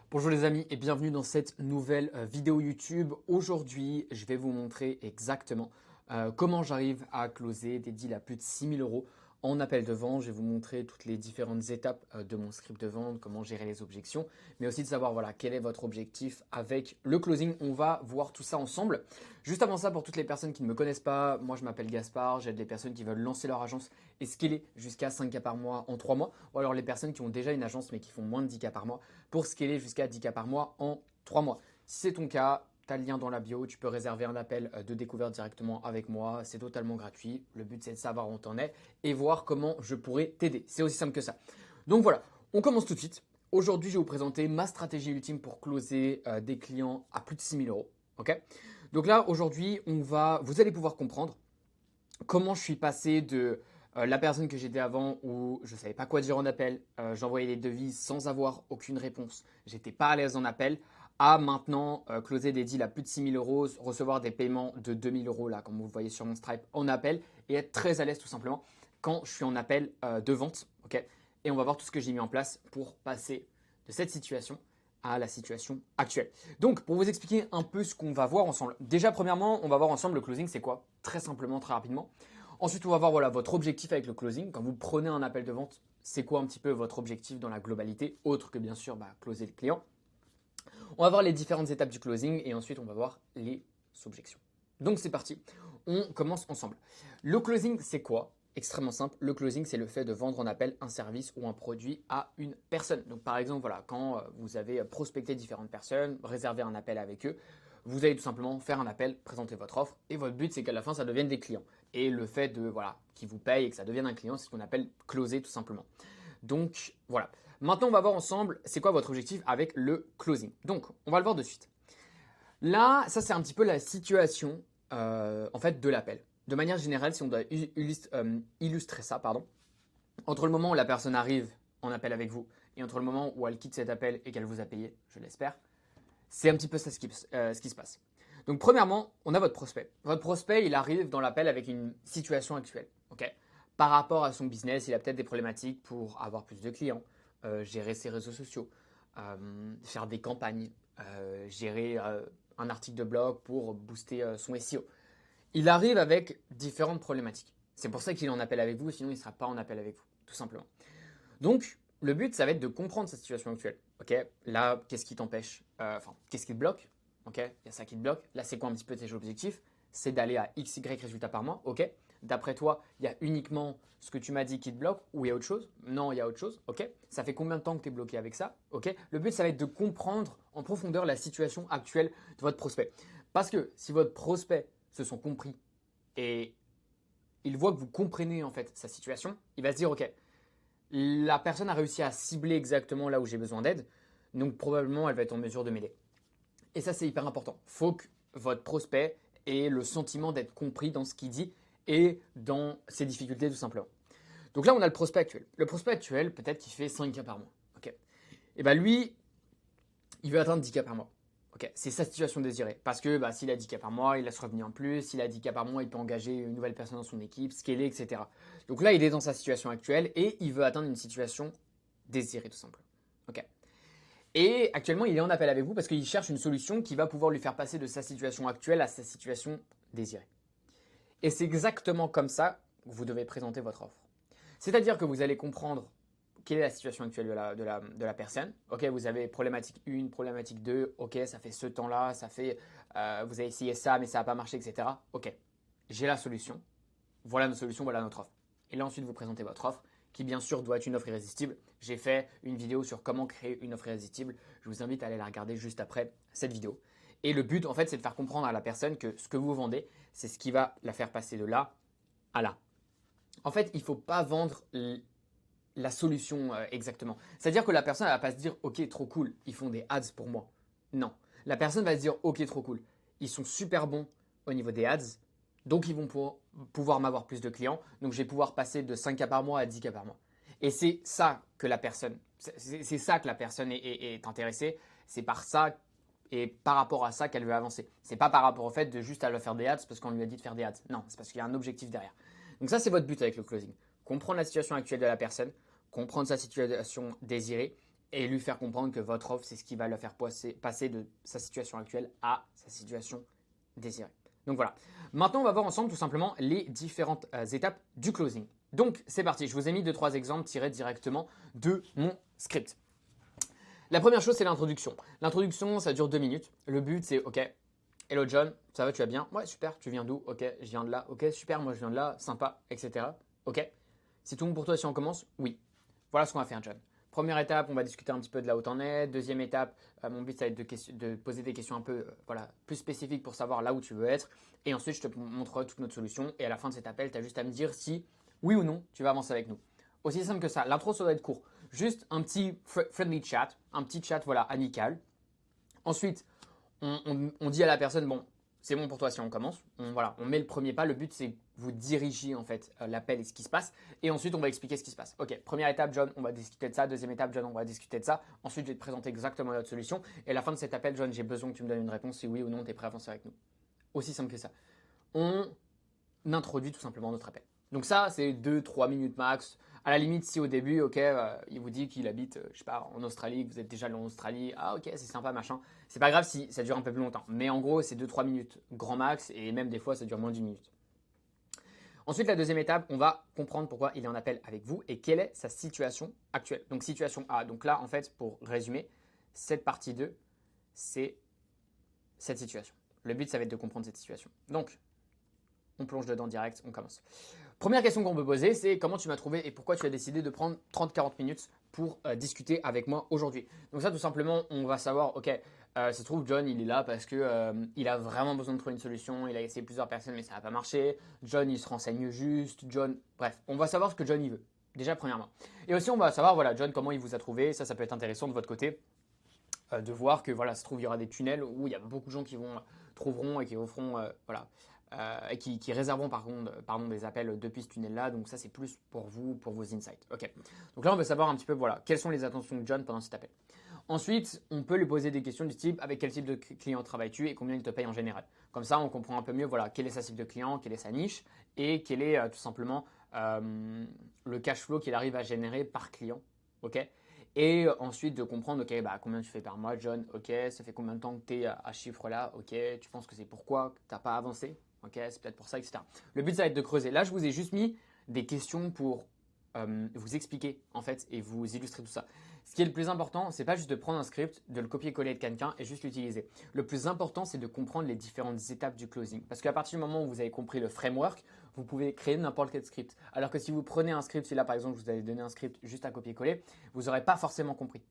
Bonjour les amis et bienvenue dans cette nouvelle vidéo YouTube. Aujourd'hui, je vais vous montrer exactement comment j'arrive à closer des deals à plus de 6 000 € en appel de vente. Je vais vous montrer toutes les différentes étapes de mon script de vente, comment gérer les objections, mais aussi de savoir voilà, quel est votre objectif avec le closing. On va voir tout ça ensemble. Juste avant ça, pour toutes les personnes qui ne me connaissent pas, moi je m'appelle Gaspard, j'aide les personnes qui veulent lancer leur agence et scaler jusqu'à 5K par mois en 3 mois, ou alors les personnes qui ont déjà une agence mais qui font moins de 10K par mois pour scaler jusqu'à 10K par mois en 3 mois. Si c'est ton cas, tu as le lien dans la bio, tu peux réserver un appel de découverte directement avec moi, c'est totalement gratuit. Le but c'est de savoir où t'en es et voir comment je pourrais t'aider. C'est aussi simple que ça. Donc voilà, on commence tout de suite. Aujourd'hui, je vais vous présenter ma stratégie ultime pour closer des clients à plus de 6 000 €. Ok. Donc là, aujourd'hui, vous allez pouvoir comprendre comment je suis passé de la personne que j'étais avant où je ne savais pas quoi dire en appel, j'envoyais des devis sans avoir aucune réponse, j'étais pas à l'aise en appel, à maintenant closer des deals à plus de 6 000 €, recevoir des paiements de 2 000 € là, comme vous le voyez sur mon Stripe en appel et être très à l'aise tout simplement quand je suis en appel de vente. Ok. Et on va voir tout ce que j'ai mis en place pour passer de cette situation à la situation actuelle. Donc, pour vous expliquer un peu ce qu'on va voir ensemble. Déjà, premièrement, on va voir ensemble le closing, c'est quoi? Très simplement, très rapidement. Ensuite, on va voir voilà, votre objectif avec le closing. Quand vous prenez un appel de vente, c'est quoi un petit peu votre objectif dans la globalité, autre que bien sûr closer le client. On va voir les différentes étapes du closing et ensuite on va voir les objections. Donc c'est parti, on commence ensemble. Le closing, c'est quoi? Extrêmement simple. Le closing, c'est le fait de vendre en appel un service ou un produit à une personne. Donc par exemple, voilà, quand vous avez prospecté différentes personnes, réservé un appel avec eux, vous allez tout simplement faire un appel, présenter votre offre et votre but, c'est qu'à la fin, ça devienne des clients. Et le fait de voilà, qu'ils vous payent et que ça devienne un client, c'est ce qu'on appelle closer tout simplement. Donc voilà. Maintenant, on va voir ensemble c'est quoi votre objectif avec le closing. Donc, on va le voir de suite. Là, ça c'est un petit peu la situation en fait de l'appel. De manière générale, si on doit illustrer ça, pardon, entre le moment où la personne arrive en appel avec vous et entre le moment où elle quitte cet appel et qu'elle vous a payé, je l'espère, c'est un petit peu ça ce qui se passe. Donc premièrement, on a votre prospect. Votre prospect, il arrive dans l'appel avec une situation actuelle. Ok. Par rapport à son business, il a peut-être des problématiques pour avoir plus de clients, gérer ses réseaux sociaux, faire des campagnes, gérer un article de blog pour booster son SEO. Il arrive avec différentes problématiques. C'est pour ça qu'il est en appel avec vous, sinon il ne sera pas en appel avec vous, tout simplement. Donc, le but, ça va être de comprendre sa situation actuelle. Ok, là, qu'est-ce qui t'empêche qu'est-ce qui te bloque? Ok, il y a ça qui te bloque. Là, c'est quoi un petit peu tes objectifs? C'est d'aller à X, Y résultats par mois. Ok, d'après toi, il y a uniquement ce que tu m'as dit qui te bloque ou il y a autre chose? Non, il y a autre chose. Ok, ça fait combien de temps que tu es bloqué avec ça? Ok, le but, ça va être de comprendre en profondeur la situation actuelle de votre prospect. Parce que si votre prospect se sent compris et il voit que vous comprenez en fait sa situation, il va se dire ok, la personne a réussi à cibler exactement là où j'ai besoin d'aide, donc probablement elle va être en mesure de m'aider. Et ça c'est hyper important. Il faut que votre prospect ait le sentiment d'être compris dans ce qu'il dit et dans ses difficultés tout simplement. Donc là on a le prospect actuel. Le prospect actuel peut-être qu'il fait 5K par mois. Ok. Et bien lui, il veut atteindre 10K par mois. Ok, c'est sa situation désirée. Parce que s'il a 10K par mois, il a ce revenu en plus. S'il a 10K par mois, il peut engager une nouvelle personne dans son équipe, scaler, etc. Donc là, il est dans sa situation actuelle et il veut atteindre une situation désirée, tout simplement. Ok. Et actuellement, il est en appel avec vous parce qu'il cherche une solution qui va pouvoir lui faire passer de sa situation actuelle à sa situation désirée. Et c'est exactement comme ça que vous devez présenter votre offre. C'est-à-dire que vous allez comprendre quelle est la situation actuelle de la personne. Ok, vous avez problématique 1, problématique 2, ok, ça fait ce temps-là, ça fait, vous avez essayé ça, mais ça n'a pas marché, etc. Ok, j'ai la solution, voilà notre solution, voilà notre offre. Et là ensuite vous présentez votre offre, qui bien sûr doit être une offre irrésistible. J'ai fait une vidéo sur comment créer une offre irrésistible, je vous invite à aller la regarder juste après cette vidéo. Et le but en fait c'est de faire comprendre à la personne que ce que vous vendez, c'est ce qui va la faire passer de là à là. En fait, il ne faut pas vendre la solution exactement. C'est-à-dire que la personne ne va pas se dire ok trop cool, ils font des ads pour moi. Non. La personne va se dire ok trop cool, ils sont super bons au niveau des ads, donc ils vont pouvoir m'avoir plus de clients, donc je vais pouvoir passer de 5K par mois à 10K par mois. Et c'est ça que la personne, c'est ça que la personne est intéressée, c'est par ça et par rapport à ça qu'elle veut avancer. C'est pas par rapport au fait de juste aller faire des ads parce qu'on lui a dit de faire des ads. Non, c'est parce qu'il y a un objectif derrière. Donc ça c'est votre but avec le closing. Comprendre la situation actuelle de la personne, comprendre sa situation désirée et lui faire comprendre que votre offre, c'est ce qui va le faire passer de sa situation actuelle à sa situation désirée. Donc voilà. Maintenant, on va voir ensemble tout simplement les différentes étapes du closing. Donc c'est parti, je vous ai mis 2-3 exemples tirés directement de mon script. La première chose, c'est l'introduction. L'introduction, ça dure 2 minutes. Le but, c'est OK, hello John, ça va, tu vas bien? Ouais, super, tu viens d'où? OK, je viens de là. OK, super, moi je viens de là, sympa, etc. OK. C'est tout bon pour toi si on commence? Oui. Voilà ce qu'on va faire, John. Première étape, on va discuter un petit peu de là où tu en es. Deuxième étape, mon but, ça va être de poser des questions un peu plus spécifiques pour savoir là où tu veux être. Et ensuite, je te montrerai toute notre solution. Et à la fin de cet appel, tu as juste à me dire si, oui ou non, tu vas avancer avec nous. Aussi simple que ça. L'intro, ça doit être court. Juste un petit friendly chat, un petit chat amical. Ensuite, on dit à la personne, bon, c'est bon pour toi si on commence. On met le premier pas. Le but, c'est vous diriger en fait l'appel et ce qui se passe. Et ensuite, on va expliquer ce qui se passe. Ok, première étape, John, on va discuter de ça. Deuxième étape, John, on va discuter de ça. Ensuite, je vais te présenter exactement notre solution. Et à la fin de cet appel, John, j'ai besoin que tu me donnes une réponse si oui ou non tu es prêt à avancer avec nous. Aussi simple que ça. On introduit tout simplement notre appel. Donc ça, c'est 2-3 minutes max. À la limite, si au début, ok, il vous dit qu'il habite, je sais pas, en Australie, que vous êtes déjà en Australie, ah ok, c'est sympa, machin. C'est pas grave si ça dure un peu plus longtemps. Mais en gros, c'est 2-3 minutes grand max et même des fois, ça dure moins d'1 minute. Ensuite, la deuxième étape, on va comprendre pourquoi il est en appel avec vous et quelle est sa situation actuelle. Donc, situation A. Donc là, en fait, pour résumer, cette partie 2, c'est cette situation. Le but, ça va être de comprendre cette situation. Donc, on plonge dedans direct, on commence. Première question qu'on peut poser, c'est comment tu m'as trouvé et pourquoi tu as décidé de prendre 30-40 minutes pour discuter avec moi aujourd'hui. Donc ça, tout simplement, on va savoir, ok, ça se trouve, John, il est là parce que il a vraiment besoin de trouver une solution. Il a essayé plusieurs personnes, mais ça n'a pas marché. John, il se renseigne juste. John, bref, on va savoir ce que John, il veut. Déjà, premièrement. Et aussi, on va savoir, voilà, John, comment il vous a trouvé. Ça peut être intéressant de votre côté de voir que, voilà, ça se trouve, il y aura des tunnels où il y a beaucoup de gens qui trouveront et qui offront, et qui réserveront pardon, des appels depuis ce tunnel-là. Donc ça, c'est plus pour vous, pour vos insights. Ok. Donc là, on veut savoir un petit peu, voilà, quelles sont les attentions de John pendant cet appel. Ensuite, on peut lui poser des questions du type avec quel type de client travailles-tu et combien il te paye en général. Comme ça, on comprend un peu mieux, voilà, quel est sa cible de client, quelle est sa niche et quel est tout simplement le cash flow qu'il arrive à générer par client. Ok. Et ensuite de comprendre, ok, bah, combien tu fais par mois, John, ok, ça fait combien de temps que tu es à ce chiffre-là, ok, tu penses que c'est pourquoi tu n'as pas avancé, ok, c'est peut-être pour ça, etc. Le but, ça va être de creuser. Là, je vous ai juste mis des questions pour vous expliquer, en fait, et vous illustrer tout ça. Ce qui est le plus important, c'est pas juste de prendre un script, de le copier-coller de quelqu'un et juste l'utiliser. Le plus important, c'est de comprendre les différentes étapes du closing. Parce qu'à partir du moment où vous avez compris le framework, vous pouvez créer n'importe quel script. Alors que si vous prenez un script, si là par exemple je vous avais donné un script juste à copier-coller, vous n'aurez pas forcément compris.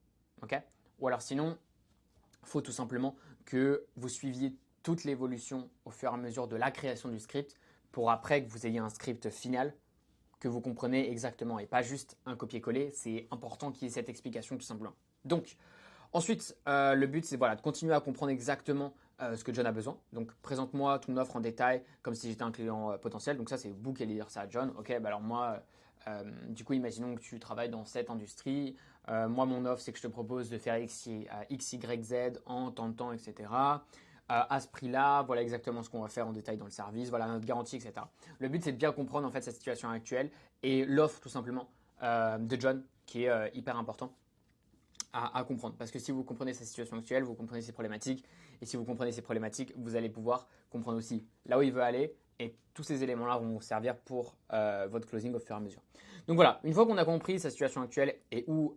Ok? Ou alors sinon, il faut tout simplement que vous suiviez toute l'évolution au fur et à mesure de la création du script pour après que vous ayez un script final que vous comprenez exactement et pas juste un copier-coller. C'est important qu'il y ait cette explication tout simplement. Donc, ensuite, le but, c'est voilà, de continuer à comprendre exactement ce que John a besoin. Donc, présente-moi ton offre en détail comme si j'étais un client potentiel. Donc, ça, c'est vous qui allez dire ça à John. Ok, bah alors moi, du coup, imaginons que tu travailles dans cette industrie. Moi, mon offre, c'est que je te propose de faire X, Y, Z en tant de temps, etc. À ce prix-là, voilà exactement ce qu'on va faire en détail dans le service, voilà notre garantie, etc. Le but, c'est de bien comprendre en fait sa situation actuelle et l'offre tout simplement de John, qui est hyper important à comprendre. Parce que si vous comprenez sa situation actuelle, vous comprenez ses problématiques. Et si vous comprenez ses problématiques, vous allez pouvoir comprendre aussi là où il veut aller. Et tous ces éléments-là vont vous servir pour votre closing au fur et à mesure. Donc voilà, une fois qu'on a compris sa situation actuelle et où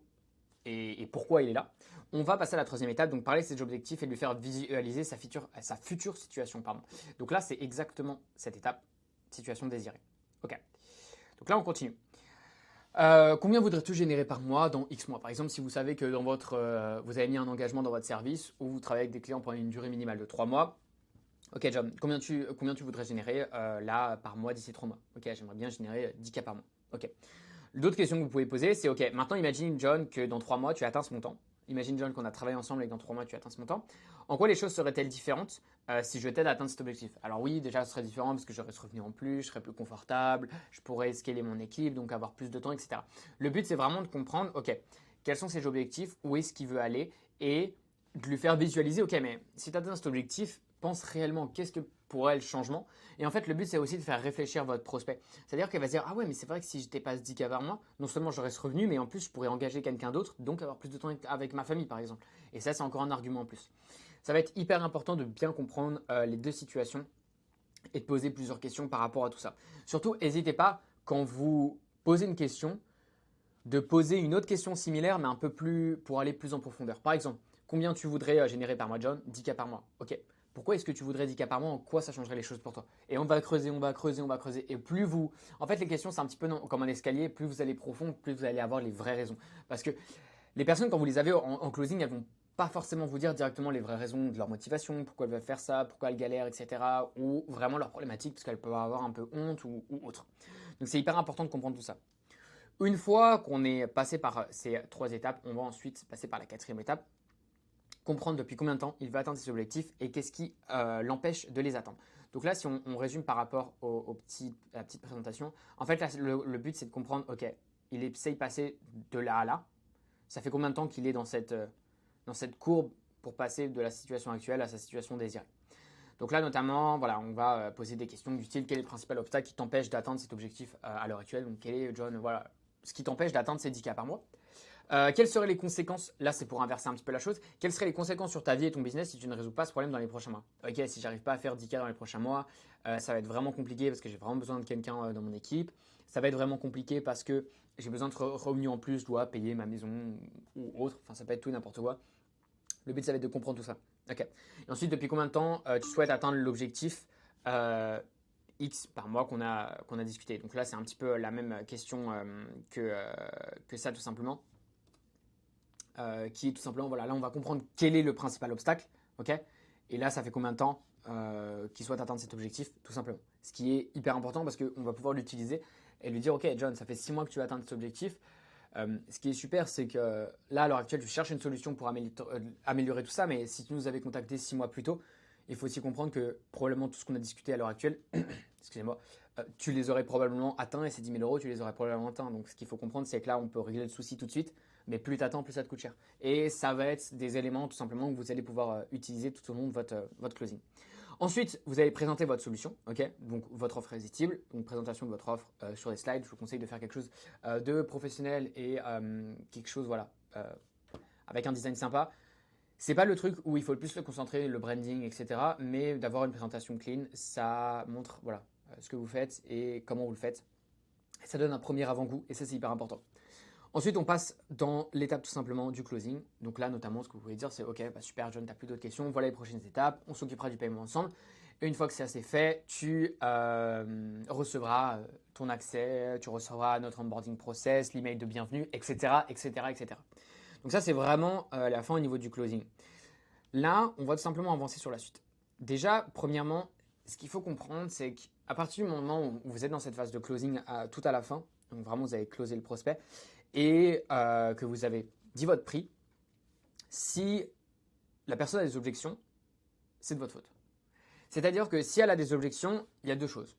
et pourquoi il est là, on va passer à la troisième étape, donc parler de ses objectifs et lui faire visualiser sa future situation. Pardon. Donc là, c'est exactement cette étape, situation désirée. Ok. Donc là, on continue. Combien voudrais-tu générer par mois dans X mois? Par exemple, si vous savez que dans vous avez mis un engagement dans votre service ou vous travaillez avec des clients pendant une durée minimale de 3 mois. Ok, John, combien tu voudrais générer là par mois d'ici 3 mois? Ok, j'aimerais bien générer 10K par mois. Ok. D'autres questions que vous pouvez poser, c'est ok, maintenant imagine John que dans 3 mois tu atteins ce montant. Imagine John qu'on a travaillé ensemble et que dans 3 mois tu atteins ce montant. En quoi les choses seraient-elles différentes si je t'aide à atteindre cet objectif? Alors oui, déjà ce serait différent parce que j'aurais ce revenu en plus, je serais plus confortable, je pourrais scaler mon équipe, donc avoir plus de temps, etc. Le but c'est vraiment de comprendre, ok, quels sont ses objectifs, où est-ce qu'il veut aller et de lui faire visualiser, ok, mais si tu atteins cet objectif, pense réellement qu'est-ce que pour elle changement. Et en fait, le but, c'est aussi de faire réfléchir votre prospect. C'est-à-dire qu'elle va se dire, ah ouais, mais c'est vrai que si je dépasse 10K par mois, non seulement j'aurai ce revenu, mais en plus, je pourrais engager quelqu'un d'autre, donc avoir plus de temps avec ma famille, par exemple. Et ça, c'est encore un argument en plus. Ça va être hyper important de bien comprendre les deux situations et de poser plusieurs questions par rapport à tout ça. Surtout, n'hésitez pas, quand vous posez une question, de poser une autre question similaire, mais un peu plus pour aller plus en profondeur. Par exemple, combien tu voudrais générer par mois, John? 10K par mois. Ok. Pourquoi est-ce que tu voudrais 10K par mois? En quoi ça changerait les choses pour toi? Et on va creuser, on va creuser, on va creuser. Et plus vous. En fait, les questions, c'est un petit peu comme un escalier. Plus vous allez profond, plus vous allez avoir les vraies raisons. Parce que les personnes, quand vous les avez en closing, elles vont pas forcément vous dire directement les vraies raisons de leur motivation, pourquoi elles veulent faire ça, pourquoi elles galèrent, etc. Ou vraiment leurs problématiques, parce qu'elles peuvent avoir un peu honte ou autre. Donc c'est hyper important de comprendre tout ça. Une fois qu'on est passé par ces 3 étapes, on va ensuite passer par la 4e étape, comprendre depuis combien de temps il va atteindre ses objectifs et qu'est-ce qui l'empêche de les atteindre. Donc là, si on résume par rapport à la petite présentation, en fait, là, le but, c'est de comprendre, ok, il essaye de passer de là à là. Ça fait combien de temps qu'il est dans cette courbe pour passer de la situation actuelle à sa situation désirée. Donc là, notamment, voilà, on va poser des questions du style, quel est le principal obstacle qui t'empêche d'atteindre cet objectif à l'heure actuelle? Donc quel est, John, voilà, ce qui t'empêche d'atteindre ces 10K par mois? Quelles seraient les conséquences? Là, c'est pour inverser un petit peu la chose. Quelles seraient les conséquences sur ta vie et ton business si tu ne résous pas ce problème dans les prochains mois? Ok, si j'arrive pas à faire 10K dans les prochains mois, ça va être vraiment compliqué parce que j'ai vraiment besoin de quelqu'un dans mon équipe. Ça va être vraiment compliqué parce que j'ai besoin de revenus en plus, je dois payer ma maison ou autre. Enfin, ça peut être tout et n'importe quoi. Le but, ça va être de comprendre tout ça. Ok. Et ensuite, depuis combien de temps tu souhaites atteindre l'objectif X par mois qu'on a discuté? Donc là, c'est un petit peu la même question que ça, tout simplement. Qui est tout simplement, voilà, là, on va comprendre quel est le principal obstacle. Ok. Et là, ça fait combien de temps qu'il souhaite atteindre cet objectif, tout simplement. Ce qui est hyper important parce qu'on va pouvoir l'utiliser et lui dire, ok, John, ça fait 6 mois que tu as atteint cet objectif. Ce qui est super, c'est que là, à l'heure actuelle, tu cherches une solution pour améliorer tout ça, mais si tu nous avais contacté 6 mois plus tôt, il faut aussi comprendre que probablement tout ce qu'on a discuté à l'heure actuelle, excusez-moi, tu les aurais probablement atteints et ces 10 000 euros, tu les aurais probablement atteints. Donc ce qu'il faut comprendre, c'est que là, on peut régler le souci tout de suite, mais plus tu attends, plus ça te coûte cher. Et ça va être des éléments tout simplement que vous allez pouvoir utiliser tout au long de votre closing. Ensuite, vous allez présenter votre solution, ok? Donc votre offre irrésistible, donc présentation de votre offre sur les slides. Je vous conseille de faire quelque chose de professionnel et quelque chose, voilà, avec un design sympa. C'est pas le truc où il faut le plus se concentrer, le branding, etc. Mais d'avoir une présentation clean, ça montre, voilà, ce que vous faites et comment vous le faites. Ça donne un premier avant-goût et ça, c'est hyper important. Ensuite, on passe dans l'étape tout simplement du closing. Donc là, notamment, ce que vous pouvez dire, c'est ok, bah super, John, tu n'as plus d'autres questions. Voilà les prochaines étapes. On s'occupera du paiement ensemble. Et une fois que c'est assez fait, tu recevras ton accès, tu recevras notre onboarding process, l'email de bienvenue, etc., etc., etc. Donc ça, c'est vraiment la fin au niveau du closing. Là, on va tout simplement avancer sur la suite. Déjà, premièrement, ce qu'il faut comprendre, c'est qu'à partir du moment où vous êtes dans cette phase de closing tout à la fin, donc vraiment vous avez closé le prospect, et que vous avez dit votre prix, si la personne a des objections, c'est de votre faute. C'est-à-dire que si elle a des objections, il y a deux choses.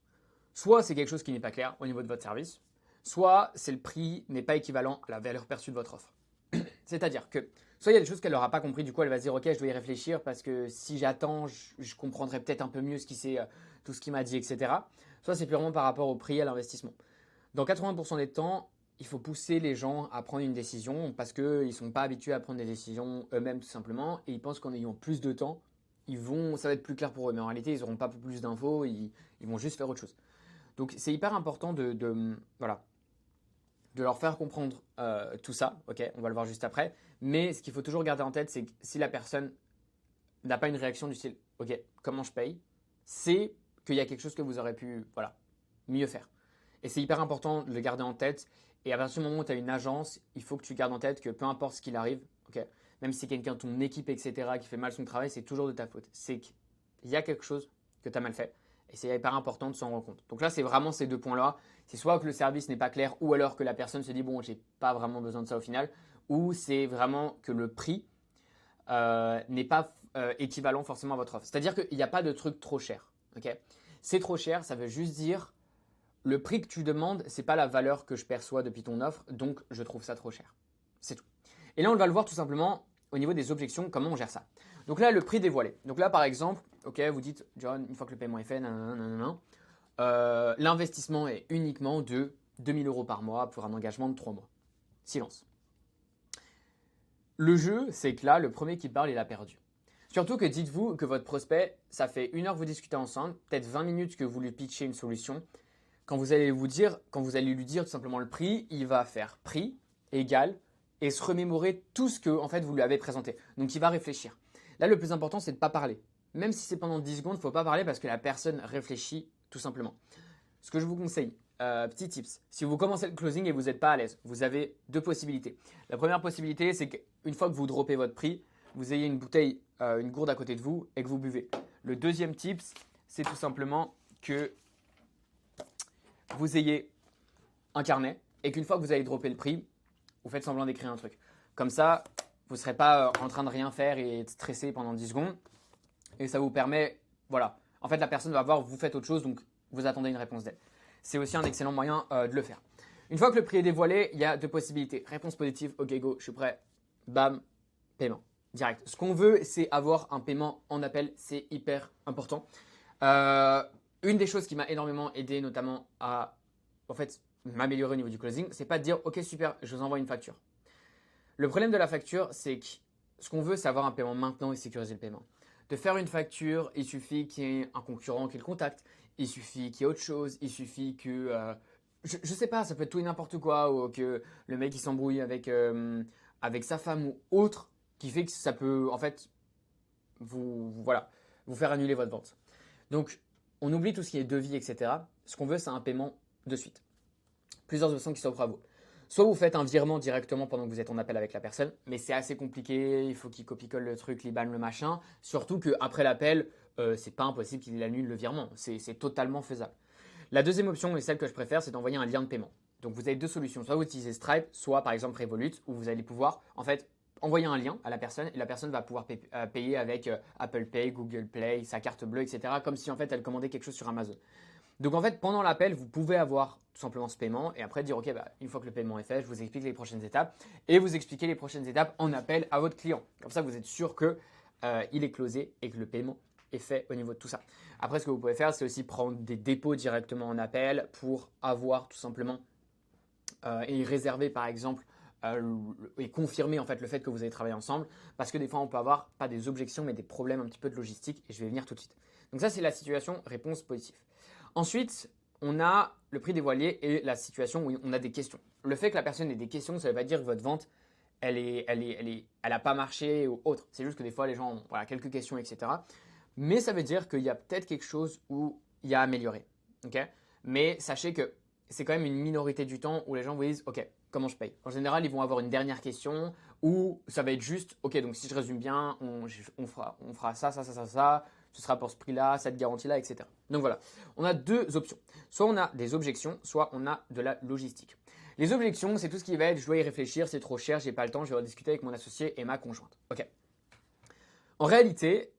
Soit c'est quelque chose qui n'est pas clair au niveau de votre service, soit c'est le prix n'est pas équivalent à la valeur perçue de votre offre. C'est-à-dire que soit il y a des choses qu'elle n'aura pas compris, du coup elle va se dire ok, je dois y réfléchir parce que si j'attends, je comprendrai peut-être un peu mieux tout ce qu'il m'a dit, etc. Soit c'est purement par rapport au prix et à l'investissement. Dans 80% des temps, il faut pousser les gens à prendre une décision parce qu'ils ne sont pas habitués à prendre des décisions eux-mêmes tout simplement et ils pensent qu'en ayant plus de temps, ça va être plus clair pour eux. Mais en réalité, ils n'auront pas plus d'infos, ils vont juste faire autre chose. Donc c'est hyper important voilà, de leur faire comprendre tout ça. Ok, on va le voir juste après. Mais ce qu'il faut toujours garder en tête, c'est que si la personne n'a pas une réaction du style « Ok, comment je paye ?», c'est qu'il y a quelque chose que vous aurez pu mieux faire. Et c'est hyper important de le garder en tête. Et à partir du moment où tu as une agence, il faut que tu gardes en tête que peu importe ce qu'il arrive, ok, même si c'est quelqu'un de ton équipe, etc., qui fait mal son travail, c'est toujours de ta faute. C'est qu'il y a quelque chose que tu as mal fait. Et c'est hyper important de s'en rendre compte. Donc là, c'est vraiment ces deux points-là. C'est soit que le service n'est pas clair ou alors que la personne se dit « Bon, j'ai pas vraiment besoin de ça au final » ou c'est vraiment que le prix n'est pas équivalent forcément à votre offre. C'est-à-dire qu'il n'y a pas de truc trop cher. Okay, c'est trop cher, ça veut juste dire le prix que tu demandes, ce n'est pas la valeur que je perçois depuis ton offre, donc je trouve ça trop cher. C'est tout. Et là, on va le voir tout simplement au niveau des objections, comment on gère ça. Donc là, le prix dévoilé. Donc là, par exemple, ok, vous dites, John, une fois que le paiement est fait, nanana, l'investissement est uniquement de 2000 euros par mois pour un engagement de 3 mois. Silence. Le jeu, c'est que là, le premier qui parle, il a perdu. Surtout que dites-vous que votre prospect, ça fait 1 heure que vous discutez ensemble, peut-être 20 minutes que vous lui pitchez une solution. Quand vous allez lui dire tout simplement le prix, il va faire prix égal et se remémorer tout ce que en fait, vous lui avez présenté. Donc il va réfléchir. Là, le plus important, c'est de ne pas parler. Même si c'est pendant 10 secondes, il ne faut pas parler parce que la personne réfléchit tout simplement. Ce que je vous conseille, petit tips, si vous commencez le closing et vous n'êtes pas à l'aise, vous avez 2 possibilités. La première possibilité, c'est qu'une fois que vous droppez votre prix, vous ayez une bouteille, une gourde à côté de vous et que vous buvez. Le deuxième tips, c'est tout simplement que vous ayez un carnet et qu'une fois que vous avez droppé le prix, vous faites semblant d'écrire un truc. Comme ça, vous ne serez pas en train de rien faire et être stressé pendant 10 secondes. Et ça vous permet, voilà. En fait, la personne va voir, vous faites autre chose, donc vous attendez une réponse d'elle. C'est aussi un excellent moyen de le faire. Une fois que le prix est dévoilé, il y a 2 possibilités. Réponse positive, ok go, je suis prêt. Bam, paiement. Direct. Ce qu'on veut, c'est avoir un paiement en appel. C'est hyper important. Une des choses qui m'a énormément aidé, notamment à en fait, m'améliorer au niveau du closing, c'est pas de dire ok super, je vous envoie une facture. Le problème de la facture, c'est que ce qu'on veut, c'est avoir un paiement maintenant et sécuriser le paiement. De faire une facture, il suffit qu'il y ait un concurrent qui le contacte, il suffit qu'il y ait autre chose, il suffit que je sais pas, ça peut être tout et n'importe quoi, ou que le mec il s'embrouille avec sa femme ou autre, qui fait que ça peut en fait voilà, vous faire annuler votre vente. Donc on oublie tout ce qui est devis, etc. Ce qu'on veut, c'est un paiement de suite. Plusieurs options qui s'offrent à vous. Soit vous faites un virement directement pendant que vous êtes en appel avec la personne, mais c'est assez compliqué, il faut qu'il copie-colle le truc, l'IBAN, le machin. Surtout qu'après l'appel, c'est pas impossible qu'il annule le virement, c'est totalement faisable. La deuxième option, et celle que je préfère, c'est d'envoyer un lien de paiement. Donc vous avez 2 solutions, soit vous utilisez Stripe, soit par exemple Revolut, où vous allez pouvoir en fait envoyer un lien à la personne et la personne va pouvoir payer avec Apple Pay, Google Play, sa carte bleue, etc. Comme si en fait elle commandait quelque chose sur Amazon. Donc en fait, pendant l'appel, vous pouvez avoir tout simplement ce paiement et après dire ok, une fois que le paiement est fait, je vous explique les prochaines étapes et vous expliquez les prochaines étapes en appel à votre client. Comme ça, vous êtes sûr que il est closé et que le paiement est fait au niveau de tout ça. Après, ce que vous pouvez faire, c'est aussi prendre des dépôts directement en appel pour avoir tout simplement et réserver par exemple et confirmer en fait le fait que vous avez travaillé ensemble parce que des fois on peut avoir pas des objections mais des problèmes un petit peu de logistique et je vais venir tout de suite. Donc ça c'est la situation réponse positive. Ensuite, on a le prix dévoilé et la situation où on a des questions. Le fait que la personne ait des questions, ça ne veut pas dire que votre vente, elle a pas marché ou autre. C'est juste que des fois, les gens ont voilà, quelques questions, etc. Mais ça veut dire qu'il y a peut-être quelque chose où il y a à améliorer. Okay, mais sachez que c'est quand même une minorité du temps où les gens vous disent « Ok, comment je paye ?» En général, ils vont avoir une dernière question ou ça va être juste « Ok, donc si je résume bien, on fera ça, ça, ça, ça, ça. » Ce sera pour ce prix-là, cette garantie-là, etc. Donc voilà, on a 2 options. Soit on a des objections, soit on a de la logistique. Les objections, c'est tout ce qui va être je dois y réfléchir, c'est trop cher, j'ai pas le temps, je vais rediscuter avec mon associé et ma conjointe. Ok. En réalité,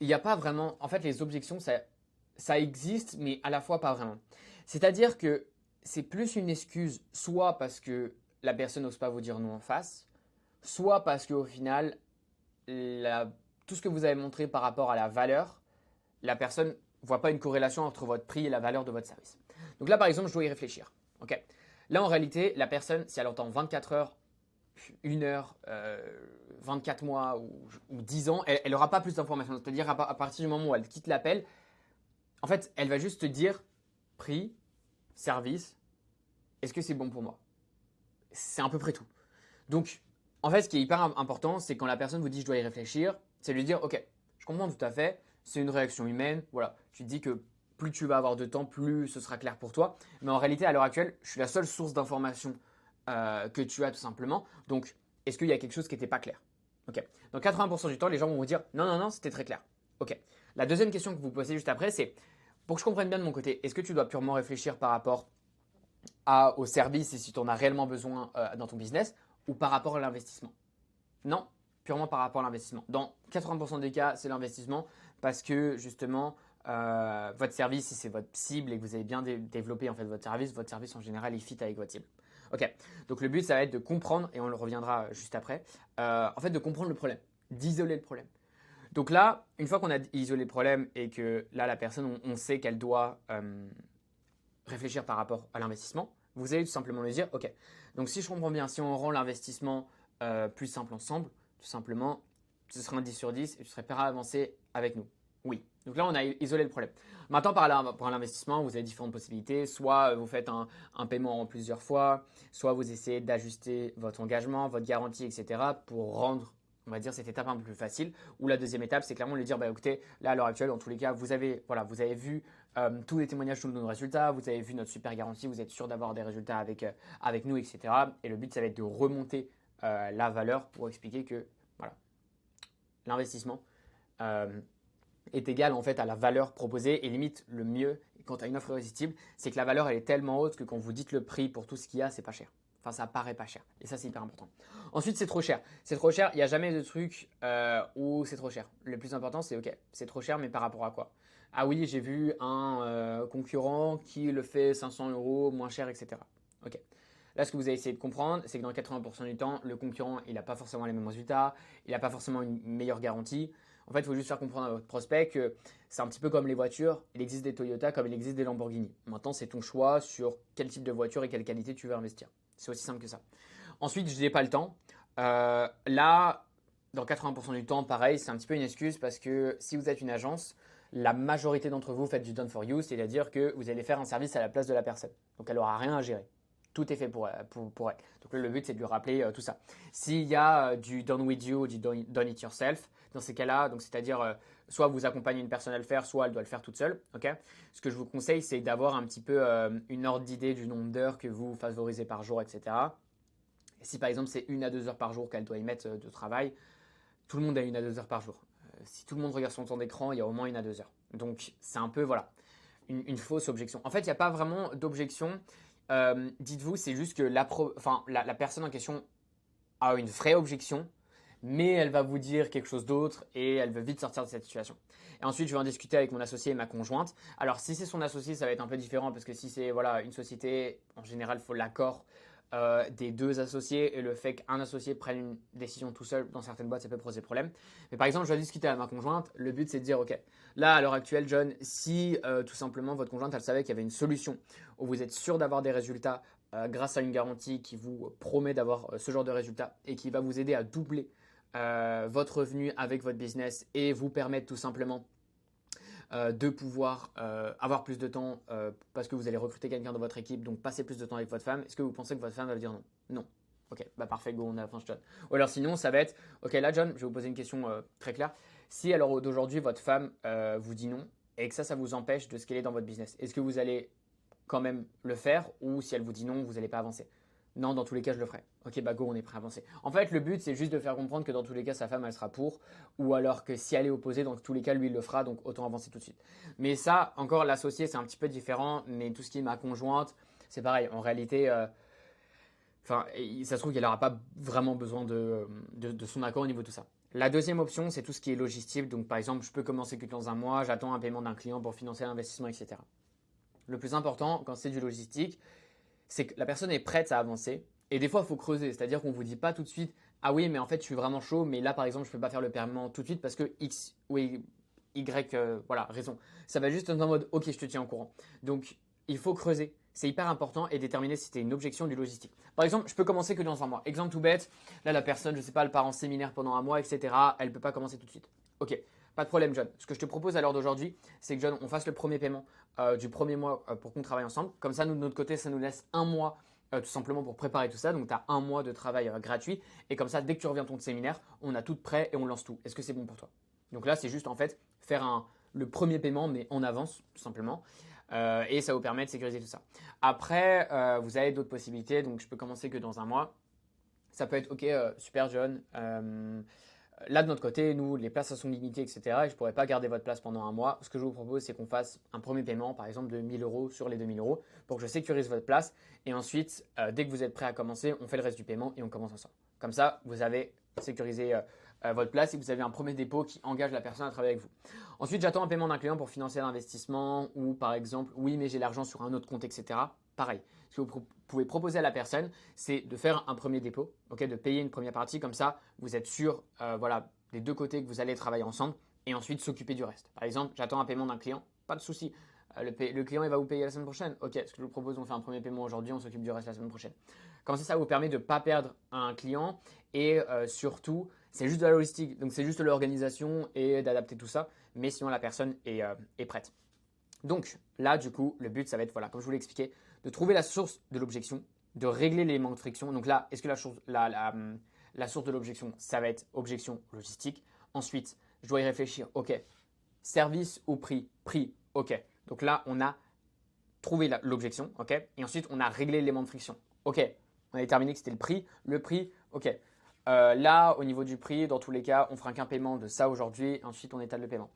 il n'y a pas vraiment. En fait, les objections, ça existe, mais à la fois pas vraiment. C'est-à-dire que c'est plus une excuse, soit parce que la personne n'ose pas vous dire non en face, soit parce qu'au final, tout ce que vous avez montré par rapport à la valeur, la personne ne voit pas une corrélation entre votre prix et la valeur de votre service. Donc là, par exemple, je dois y réfléchir. Okay. Là, en réalité, la personne, si elle entend 24 heures, 1 heure, 24 mois ou 10 ans, elle n'aura pas plus d'informations. C'est-à-dire à partir du moment où elle quitte l'appel, en fait, elle va juste te dire prix, service, est-ce que c'est bon pour moi? C'est à peu près tout. Donc, en fait, ce qui est hyper important, c'est quand la personne vous dit je dois y réfléchir, c'est lui dire ok, je comprends tout à fait, c'est une réaction humaine, voilà. Tu te dis que plus tu vas avoir de temps, plus ce sera clair pour toi. Mais en réalité, à l'heure actuelle, je suis la seule source d'information que tu as tout simplement. Donc, est-ce qu'il y a quelque chose qui n'était pas clair? Ok. Donc 80% du temps, les gens vont vous dire non, non, non, c'était très clair. Ok. La deuxième question que vous posez juste après, c'est pour que je comprenne bien de mon côté, est-ce que tu dois purement réfléchir par rapport au service et si tu en as réellement besoin dans ton business ou par rapport à l'investissement? Non, purement par rapport à l'investissement. Dans 80% des cas, c'est l'investissement parce que justement, votre service, si c'est votre cible et que vous avez bien développé en fait votre service en général, il fit avec votre cible. Ok, donc le but, ça va être de comprendre, et on le reviendra juste après, en fait de comprendre le problème, d'isoler le problème. Donc là, une fois qu'on a isolé le problème et que là, la personne, on sait qu'elle doit réfléchir par rapport à l'investissement, vous allez tout simplement lui dire, OK, donc si je comprends bien, si on rend l'investissement plus simple ensemble, tout simplement, ce sera un 10 sur 10 et tu serais prêt à avancer avec nous. Oui. Donc là, on a isolé le problème. Maintenant, pour l'investissement, vous avez différentes possibilités. Soit vous faites un paiement en plusieurs fois, soit vous essayez d'ajuster votre engagement, votre garantie, etc. pour rendre, on va dire, cette étape un peu plus facile. Ou la deuxième étape, c'est clairement lui dire, bah, écoutez, là, à l'heure actuelle, dans tous les cas, vous avez vu tous les témoignages de nos résultats, vous avez vu notre super garantie, vous êtes sûr d'avoir des résultats avec nous, etc. Et le but, ça va être de remonter la valeur pour expliquer que voilà, l'investissement est égal en fait à la valeur proposée et limite le mieux quand tu as une offre irrésistible, c'est que la valeur elle est tellement haute que quand vous dites le prix pour tout ce qu'il y a, c'est pas cher. Enfin, ça paraît pas cher. Et ça, c'est hyper important. Ensuite, c'est trop cher. C'est trop cher. Il n'y a jamais de truc où c'est trop cher. Le plus important, c'est OK, c'est trop cher, mais par rapport à quoi? Ah oui, j'ai vu un concurrent qui le fait 500 euros moins cher, etc. OK. Là, ce que vous allez essayer de comprendre, c'est que dans 80% du temps, le concurrent, il n'a pas forcément les mêmes résultats, il n'a pas forcément une meilleure garantie. En fait, il faut juste faire comprendre à votre prospect que c'est un petit peu comme les voitures. Il existe des Toyota comme il existe des Lamborghini. Maintenant, c'est ton choix sur quel type de voiture et quelle qualité tu veux investir. C'est aussi simple que ça. Ensuite, je n'ai pas le temps. Là, dans 80% du temps, pareil, c'est un petit peu une excuse parce que si vous êtes une agence, la majorité d'entre vous faites du done for you, c'est-à-dire que vous allez faire un service à la place de la personne. Donc, elle n'aura rien à gérer. Tout est fait pour elle. Donc le but, c'est de lui rappeler tout ça. S'il y a du done with you, du done it yourself, dans ces cas-là, donc c'est-à-dire soit vous accompagnez une personne à le faire, soit elle doit le faire toute seule. Ok. Ce que je vous conseille, c'est d'avoir un petit peu une ordre d'idée du nombre d'heures que vous favorisez par jour, etc. Et si par exemple c'est 1 à 2 heures par jour qu'elle doit y mettre de travail, tout le monde a 1 à 2 heures par jour. Si tout le monde regarde son temps d'écran, il y a au moins 1 à 2 heures. Donc c'est un peu voilà une fausse objection. En fait, il n'y a pas vraiment d'objection. Dites-vous, c'est juste que la personne en question a une vraie objection, mais elle va vous dire quelque chose d'autre et elle veut vite sortir de cette situation. Et ensuite, je vais en discuter avec mon associé et ma conjointe. Alors, si c'est son associé, ça va être un peu différent parce que si c'est voilà, une société, en général, il faut l'accord des deux associés et le fait qu'un associé prenne une décision tout seul dans certaines boîtes, ça peut poser problème. Mais par exemple, je vais discuter avec ma conjointe. Le but, c'est de dire, OK, là, à l'heure actuelle, John, si tout simplement votre conjointe, elle savait qu'il y avait une solution où vous êtes sûr d'avoir des résultats grâce à une garantie qui vous promet d'avoir ce genre de résultats et qui va vous aider à doubler votre revenu avec votre business et vous permettre tout simplement de pouvoir avoir plus de temps parce que vous allez recruter quelqu'un dans votre équipe, donc passer plus de temps avec votre femme, est-ce que vous pensez que votre femme va dire non? Non. Ok, bah parfait, go, on avance John. Ou alors sinon, ça va être, ok là John, je vais vous poser une question très claire. Si alors d'aujourd'hui votre femme vous dit non et que ça vous empêche de scaler dans votre business, est-ce que vous allez quand même le faire ou si elle vous dit non, vous n'allez pas avancer? Non, dans tous les cas, je le ferai. Ok, bah go, on est prêt à avancer. En fait, le but, c'est juste de faire comprendre que dans tous les cas, sa femme, elle sera pour. Ou alors que si elle est opposée, dans tous les cas, lui, il le fera. Donc autant avancer tout de suite. Mais ça, encore, l'associé, c'est un petit peu différent. Mais tout ce qui est ma conjointe, c'est pareil. En réalité, ça se trouve qu'elle n'aura pas vraiment besoin de son accord au niveau de tout ça. La deuxième option, c'est tout ce qui est logistique. Donc par exemple, je peux commencer que dans un mois, j'attends un paiement d'un client pour financer l'investissement, etc. Le plus important, quand c'est du logistique, c'est que la personne est prête à avancer. Et des fois, il faut creuser. C'est-à-dire qu'on ne vous dit pas tout de suite, ah oui, mais en fait, je suis vraiment chaud, mais là, par exemple, je ne peux pas faire le paiement tout de suite parce que X ou Y, voilà, raison. Ça va juste être en mode, ok, je te tiens au courant. Donc, il faut creuser. C'est hyper important et déterminer si c'était une objection du logistique. Par exemple, je peux commencer que dans un mois. Exemple tout bête, là, la personne, je ne sais pas, elle part en séminaire pendant un mois, etc. Elle ne peut pas commencer tout de suite. Ok, pas de problème, John. Ce que je te propose à l'heure d'aujourd'hui, c'est que John, on fasse le premier paiement du premier mois pour qu'on travaille ensemble. Comme ça, nous, de notre côté, ça nous laisse un mois tout simplement pour préparer tout ça. Donc, tu as un mois de travail gratuit. Et comme ça, dès que tu reviens de ton séminaire, on a tout prêt et on lance tout. Est-ce que c'est bon pour toi? Donc là, c'est juste en fait faire le premier paiement, mais en avance, tout simplement. Et ça vous permet de sécuriser tout ça. Après, vous avez d'autres possibilités. Donc, je peux commencer que dans un mois. Ça peut être, ok, super John. Là, de notre côté, nous, les places sont limitées, etc. Et je ne pourrais pas garder votre place pendant un mois. Ce que je vous propose, c'est qu'on fasse un premier paiement, par exemple, de 1 000 euros sur les 2 000 euros pour que je sécurise votre place. Et ensuite, dès que vous êtes prêt à commencer, on fait le reste du paiement et on commence ensemble. Comme ça, vous avez sécurisé votre place et vous avez un premier dépôt qui engage la personne à travailler avec vous. Ensuite, j'attends un paiement d'un client pour financer l'investissement ou, par exemple, oui, mais j'ai l'argent sur un autre compte, etc. Pareil. Ce que vous pouvez proposer à la personne, c'est de faire un premier dépôt, okay, de payer une première partie. Comme ça, vous êtes sûr voilà, des deux côtés que vous allez travailler ensemble et ensuite s'occuper du reste. Par exemple, j'attends un paiement d'un client, pas de souci. Le client il va vous payer la semaine prochaine. Ok, ce que je vous propose, on fait un premier paiement aujourd'hui, on s'occupe du reste la semaine prochaine. Comme ça vous permet de ne pas perdre un client et surtout, c'est juste de la logistique. Donc c'est juste de l'organisation et d'adapter tout ça. Mais sinon, la personne est prête. Donc là, du coup, le but, ça va être, voilà, comme je vous l'ai expliqué, de trouver la source de l'objection, de régler l'élément de friction. Donc là, est-ce que la source de l'objection, ça va être objection logistique. Ensuite, je dois y réfléchir. Ok, service ou prix? Prix, ok. Donc là, on a trouvé l'objection, ok. Et ensuite, on a réglé l'élément de friction. Ok, on a déterminé que c'était le prix, ok. Là, au niveau du prix, dans tous les cas, on fera qu'un paiement de ça aujourd'hui. Ensuite, on étale le paiement.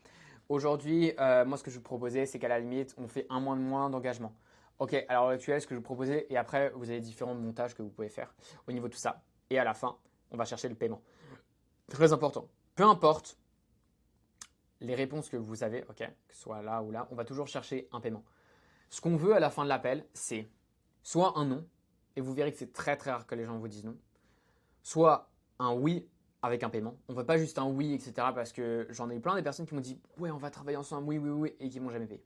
Aujourd'hui, moi, ce que je vous proposais, c'est qu'à la limite, on fait un mois de moins d'engagement. Ok, alors à l'heure actuelle, ce que je vous proposais, et après, vous avez différents montages que vous pouvez faire au niveau de tout ça. Et à la fin, on va chercher le paiement. Très important. Peu importe les réponses que vous avez, ok, que ce soit là ou là, on va toujours chercher un paiement. Ce qu'on veut à la fin de l'appel, c'est soit un non, et vous verrez que c'est très très rare que les gens vous disent non, soit un oui avec un paiement. On ne veut pas juste un oui, etc. Parce que j'en ai eu plein des personnes qui m'ont dit ouais, on va travailler ensemble, oui, oui, oui, et qui m'ont jamais payé.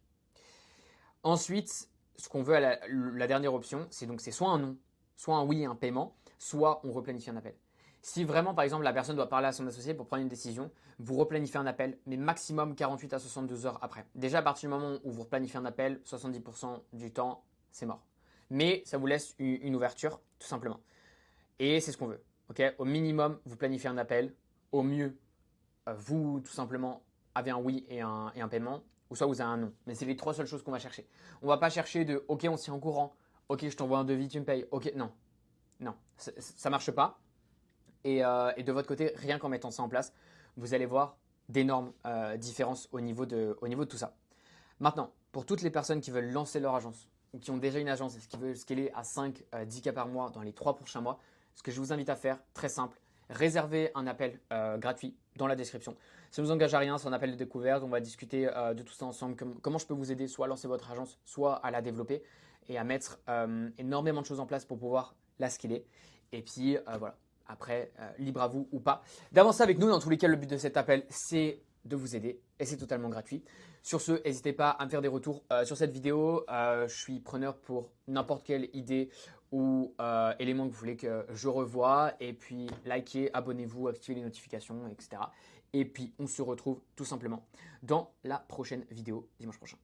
Ensuite, ce qu'on veut à la dernière option, c'est soit un non, soit un oui et un paiement, soit on replanifie un appel. Si vraiment, par exemple, la personne doit parler à son associé pour prendre une décision, vous replanifiez un appel, mais maximum 48 à 72 heures après. Déjà, à partir du moment où vous replanifiez un appel, 70% du temps, c'est mort. Mais ça vous laisse une ouverture, tout simplement. Et c'est ce qu'on veut. Okay, au minimum, vous planifiez un appel. Au mieux, vous, tout simplement, avez un oui et un paiement. Ou soit vous avez un non. Mais c'est les trois seules choses qu'on va chercher. On ne va pas chercher de OK, on s'y est en courant. OK, je t'envoie un devis, tu me payes. OK, non. Non, ça ne marche pas. Et de votre côté, rien qu'en mettant ça en place, vous allez voir d'énormes différences au niveau de tout ça. Maintenant, pour toutes les personnes qui veulent lancer leur agence ou qui ont déjà une agence et qui veulent scaler à 5, 10 cas par mois dans les 3 prochains mois, ce que je vous invite à faire, très simple, réservez un appel gratuit dans la description. Ça ne vous engage à rien, c'est un appel de découverte. On va discuter de tout ça ensemble. Comment je peux vous aider soit à lancer votre agence, soit à la développer et à mettre énormément de choses en place pour pouvoir la scaler. Et puis voilà, après, libre à vous ou pas d'avancer avec nous. Dans tous les cas, le but de cet appel, c'est de vous aider et c'est totalement gratuit. Sur ce, n'hésitez pas à me faire des retours sur cette vidéo. Je suis preneur pour n'importe quelle idée ou élément que vous voulez que je revoie. Et puis, likez, abonnez-vous, activez les notifications, etc. Et puis, on se retrouve tout simplement dans la prochaine vidéo dimanche prochain.